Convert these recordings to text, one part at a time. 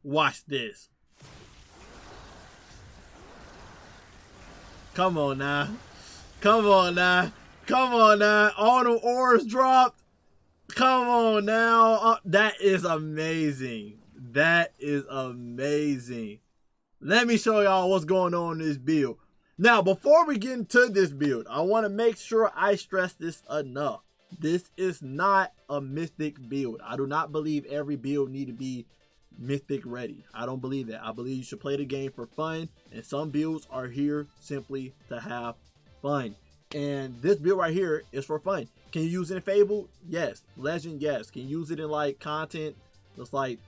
Watch this. Come on now. Come on now. Come on now. All the orbs dropped. Come on now. That is amazing. That is amazing. Let me show y'all what's going on in this build. Now, before we get into this build, I want to make sure I stress this enough. This is not a mythic build. I do not believe every build need to be mythic ready. I don't believe that. I believe you should play the game for fun, and some builds are here simply to have fun. And this build right here is for fun. Can you use it in Fable? Yes. Legend? Yes. Can you use it in like content that's like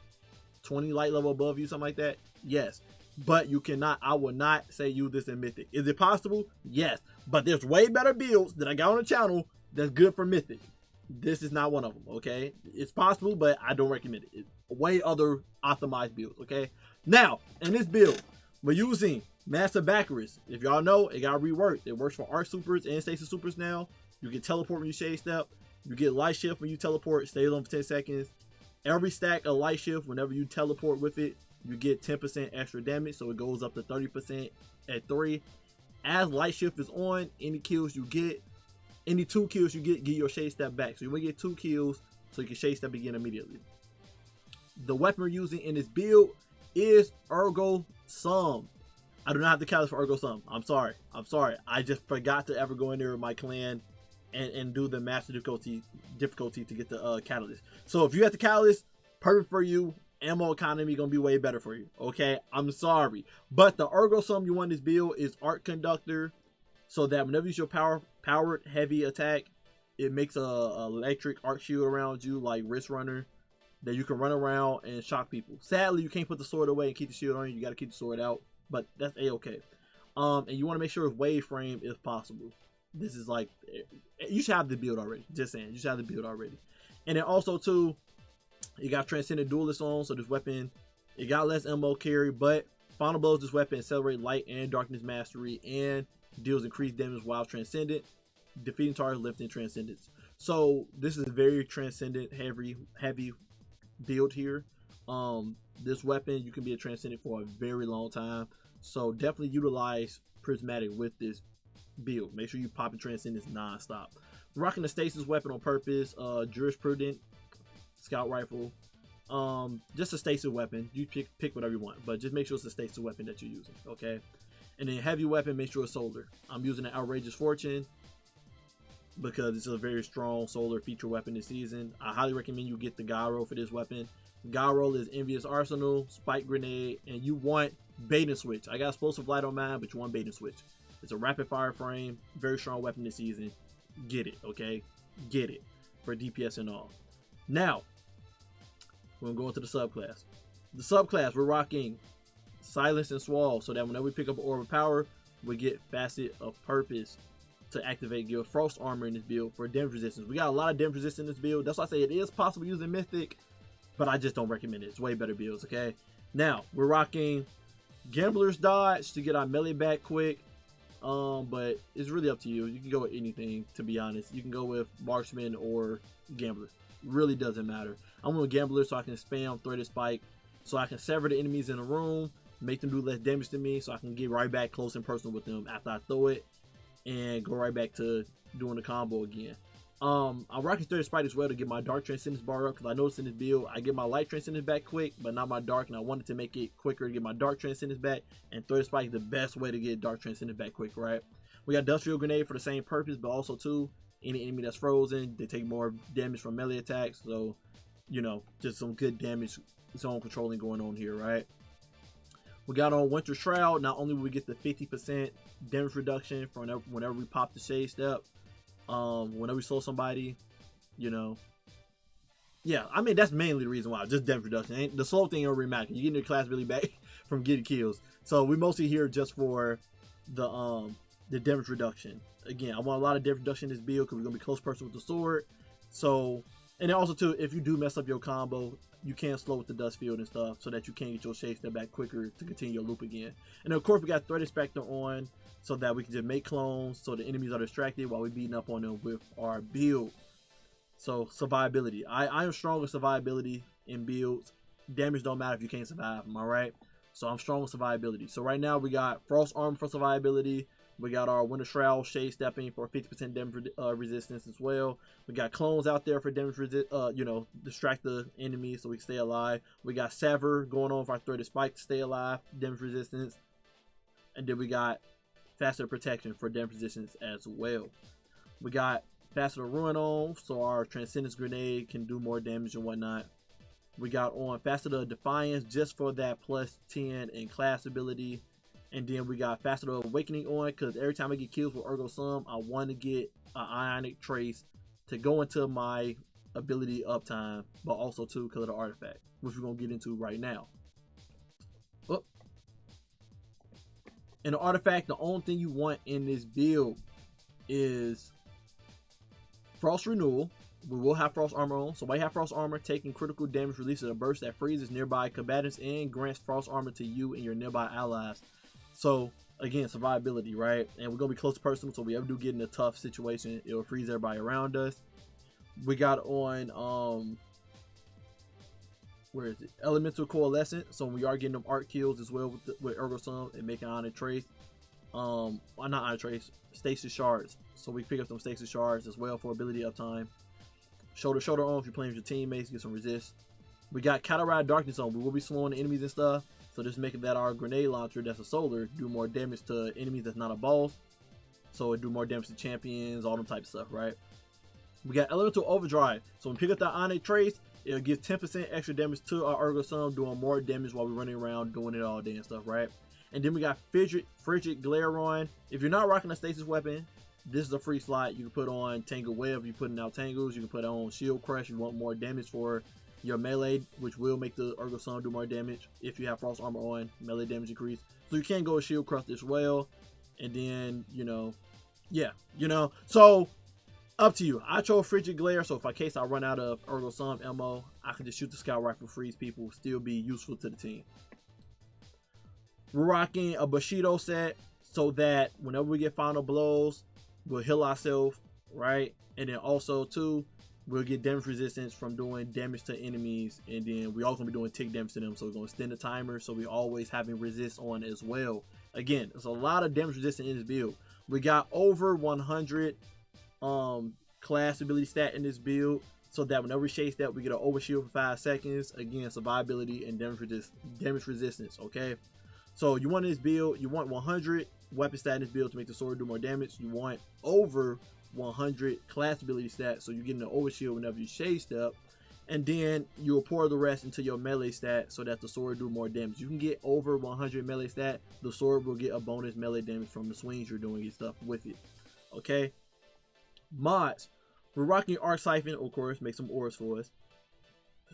20 light level above you, something like that? Yes. But you cannot, I will not say use this in Mythic. Is it possible? Yes. But there's way better builds that I got on the channel that's good for Mythic. This is not one of them, okay? It's possible, but I don't recommend it. It's way other optimized builds, okay? Now, in this build, we're using Mask of Bakris. If y'all know, it got reworked. It works for Arc Supers and Stasis Supers now. You get teleport when you shade step. You get light shift when you teleport. Stays on for 10 seconds. Every stack of light shift, whenever you teleport with it, you get 10% extra damage. So it goes up to 30% at 3. As light shift is on, any kills you get, any 2 kills you get your shade step back. So you will get 2 kills so you can shade step again immediately. The weapon we're using in this build is Ergo Sum. I do not have the catalyst for Ergo Sum. I'm sorry. I just forgot to ever go in there with my clan and do the master difficulty to get the catalyst. So if you have the catalyst, perfect for you. Ammo economy gonna be way better for you. Okay, I'm sorry, but the Ergo Sum you want in this build is Arc Conductor, so that whenever you use your powered heavy attack, it makes a electric arc shield around you like Wrist Runner, that you can run around and shock people. Sadly, you can't put the sword away and keep the shield on you. You got to keep the sword out, but that's a-okay. And you want to make sure it's wave frame if possible. This is like, you should have the build already. Just saying, you should have the build already. And then also too, you got Transcendent Duelist on, so this weapon, it got less ammo carry, but Final Blows this weapon accelerate light and darkness mastery and deals increased damage while transcendent, defeating targets lifting transcendence. So this is a very transcendent heavy build here. This weapon, you can be a transcendent for a very long time, so definitely utilize prismatic with this build. Make sure you pop your transcendence non-stop. Rocking the stasis weapon on purpose, jurisprudent scout rifle, just a stasis weapon. You pick whatever you want, but just make sure it's a stasis weapon that you're using, okay? And then heavy weapon, make sure it's solar. I'm using an outrageous fortune because it's a very strong solar feature weapon this season. I highly recommend you get the gyro for this weapon. Gyro is envious arsenal, spike grenade, and you want bait and switch. I got explosive light on mine, but you want bait and switch. It's a rapid fire frame, very strong weapon this season. Get it, okay? Get it for DPS and all. Now, we're gonna go into the subclass. The subclass, we're rocking Silence and Swall, so that whenever we pick up an Orb of Power, we get Facet of Purpose to activate, give Frost Armor in this build for damage resistance. We got a lot of damage resistance in this build. That's why I say it is possible using Mythic, but I just don't recommend it. It's way better builds, okay? Now, we're rocking Gambler's Dodge to get our melee back quick, but it's really up to you. You can go with anything, to be honest. You can go with Marksman or Gambler. Really doesn't matter. I'm with Gambler so I can spam Threaded Spike, so I can sever the enemies in the room, make them do less damage to me, so I can get right back close and personal with them after I throw it, and go right back to doing the combo again. I'm rocking Threaded Spike as well to get my Dark Transcendence bar up, because I noticed in this build I get my Light Transcendence back quick, but not my Dark, and I wanted to make it quicker to get my Dark Transcendence back, and Threaded Spike is the best way to get Dark Transcendence back quick, right? We got Industrial Grenade for the same purpose, but also too, any enemy that's frozen, they take more damage from melee attacks, so, you know, just some good damage zone controlling going on here, right? We got on Winter Shroud. Not only will we get the 50% damage reduction from whenever we pop the shade step, whenever we slow somebody, you know, yeah, I mean, that's mainly the reason why, just damage reduction. The slow thing don't really matter. You get your class really back from getting kills, so we mostly here just for the damage reduction. Again, I want a lot of damage reduction in this build because we're gonna be close person with the sword. So, and then also too, if you do mess up your combo, you can slow with the dust field and stuff, so that you can get your shade step back quicker to continue your loop again. And of course, we got Threat Inspector on, so that we can just make clones, so the enemies are distracted while we're beating up on them with our build. So survivability, I am strong with survivability in builds. damage don't matter if you can't survive. Am I right? So I'm strong with survivability. So right now we got Frost Armor for survivability. We got our Winter Shroud Shade Stepping for 50% damage resistance as well. We got clones out there for damage distract the enemy so we can stay alive. We got Sever going on for our Threaded Spike to stay alive, damage resistance. And then we got Faster Protection for damage resistance as well. We got Faster to Ruin on, so our Transcendence Grenade can do more damage and whatnot. We got on Faster to Defiance just for that plus 10 in class ability. And then we got Faster to Awakening on, because every time I get kills with Ergo Sum, I want to get an Ionic Trace to go into my ability uptime, but also too because of the artifact, which we're going to get into right now. Oh. And the artifact, the only thing you want in this build is Frost Renewal. We will have Frost Armor on. So while you have Frost Armor, taking critical damage releases a burst that freezes nearby combatants and grants Frost Armor to you and your nearby allies. So again, survivability, right? And we're gonna be close to personal, so if we ever do get in a tough situation, it'll freeze everybody around us. We got on where is it? Elemental Coalescent. So we are getting them art kills as well with Ergo Sum and making Ionic Trace. Not Ionic Trace, Stasis Shards. So we pick up some Stasis Shards as well for ability uptime. Shoulder on if you're playing with your teammates, get some resist. We got Cataract Darkness on. We will be slowing the enemies and stuff. So just making that our grenade launcher that's a solar do more damage to enemies that's not a boss. So it do more damage to champions, all them type of stuff, right? We got Elemental Overdrive. So when we pick up that Ionic Trace, it'll give 10% extra damage to our Ergo Sum, doing more damage while we're running around doing it all day and stuff, right? And then we got Frigid Glare on. If you're not rocking a stasis weapon, this is a free slot. You can put on Tangle Web if you're putting out tangles. You can put on Shield Crush if you want more damage for your melee, which will make the Ergo Sum do more damage. If you have Frost Armor on, melee damage increase. So you can go with Shield Crush as well. And then, so up to you. I chose Frigid Glare, so if in case I run out of Ergo Sum ammo, I can just shoot the Scout Rifle, freeze people, still be useful to the team. We're rocking a Bushido set so that whenever we get final blows, we'll heal ourselves, right? And then also too, we'll get damage resistance from doing damage to enemies, and then we also gonna be doing tick damage to them, so we're gonna extend the timer, so we always having resist on as well. Again, there's a lot of damage resistance in this build. We got over 100 class ability stat in this build, so that whenever we chase that, we get an overshield for 5 seconds. Again, survivability and damage resistance. Okay, so you want this build, you want 100 weapon stat in this build to make the sword do more damage. You want over 100 class ability stats, so you're getting an overshield whenever you shade step, and then you'll pour the rest into your melee stat so that the sword do more damage. You can get over 100 melee stat, the sword will get a bonus melee damage from the swings you're doing and stuff with it. Okay, mods, we're rocking Arc Siphon, of course, make some ores for us.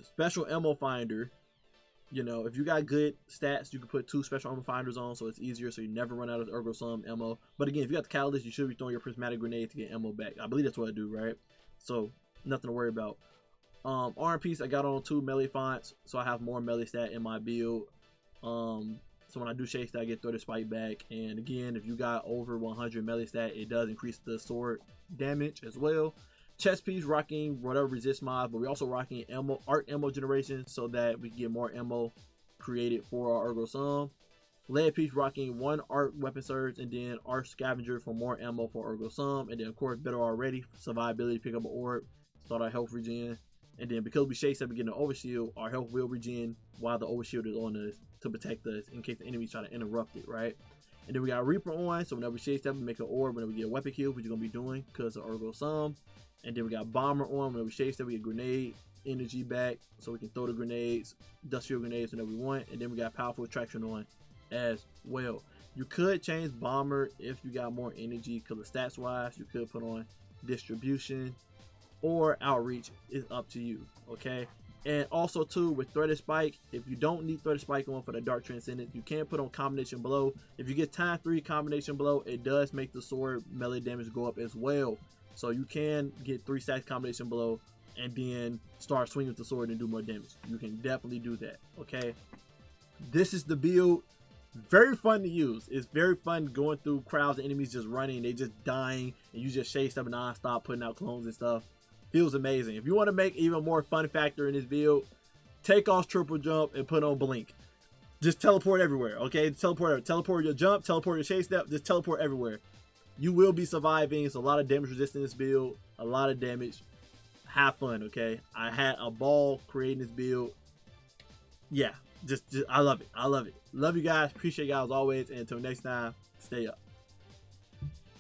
Special ammo finder. You know, if you got good stats, you can put 2 special ammo finders on, so it's easier, so you never run out of Ergo Sum ammo. But again, if you got the Catalyst, you should be throwing your Prismatic Grenade to get ammo back. I believe that's what I do, right? So nothing to worry about. Arm piece, I got on 2 melee fonts, so I have more melee stat in my build. So when I do chase that, I get 30 spike back. And again, if you got over 100 melee stat, it does increase the sword damage as well. Chest piece, rocking whatever resist mod, but we also rocking art ammo generation so that we can get more ammo created for our Ergo Sum. Lead piece, rocking 1 art weapon surge, and then art scavenger for more ammo for Ergo Sum. And then of course, better already, survivability, pick up an orb, start our health regen. And then because we chase that, we get an overshield, our health will regen while the overshield is on us to protect us in case the enemies try to interrupt it, right? And then we got Reaper on, so whenever we chase that, we make an orb whenever we get a weapon kill, which you're gonna be doing because of Ergo Sum. And then we got Bomber on, whenever we chase that, we get grenade energy back, so we can throw the grenades, dust shield grenades whenever we want. And then we got Powerful Attraction on as well. You could change Bomber if you got more energy, because of stats wise, you could put on Distribution or Outreach, is up to you, okay? And also too, with Threaded Spike, if you don't need Threaded Spike on for the Dark Transcendence, you can put on Combination Blow. If you get time 3 Combination Blow, it does make the sword melee damage go up as well. So you can get 3 stacks Combination Blow and then start swinging with the sword and do more damage. You can definitely do that, okay? This is the build. Very fun to use. It's very fun going through crowds of enemies just running, they just dying, and you just chase them non-stop, putting out clones and stuff. Feels amazing. If you want to make even more fun factor in this build, take off triple jump, and put on blink. Just teleport everywhere, okay? Teleport your jump, teleport your chase step, just teleport everywhere. You will be surviving. It's a lot of damage resistant this build, a lot of damage. Have fun, okay? I had a ball creating this build. Yeah, just I love it. I love it. Love you guys. Appreciate you guys as always. And until next time, stay up.